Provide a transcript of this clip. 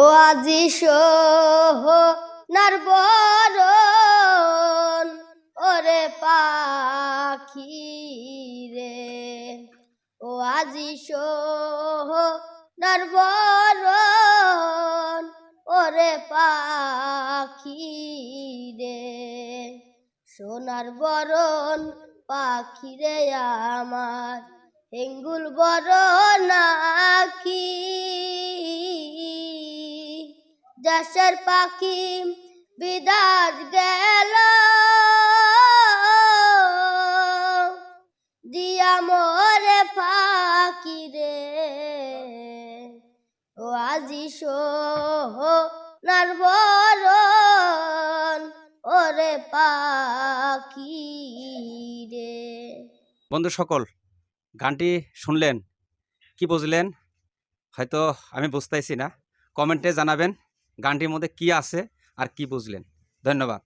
ও আজি সোনার বরণ ওরে পাখি রে, ও আজি সোনার বরণ ওরে পাখি রে, সোনার বরণ পাখি রে আমার হেঙ্গুল বরণ আখি, দেশের পাখি বিদাত গেল দিয়া মোরে ফাঁকি রে, ও আজি সোনার বরণ ওরে পাখি রে। বন্ধু সকল, গানটি শুনলেন, কি বুঝলেন? হয়তো আমি বুঝতেছি না, কমেন্টে জানাবেন গানটির মধ্যে কি আছে আর কি বুঝলেন। ধন্যবাদ।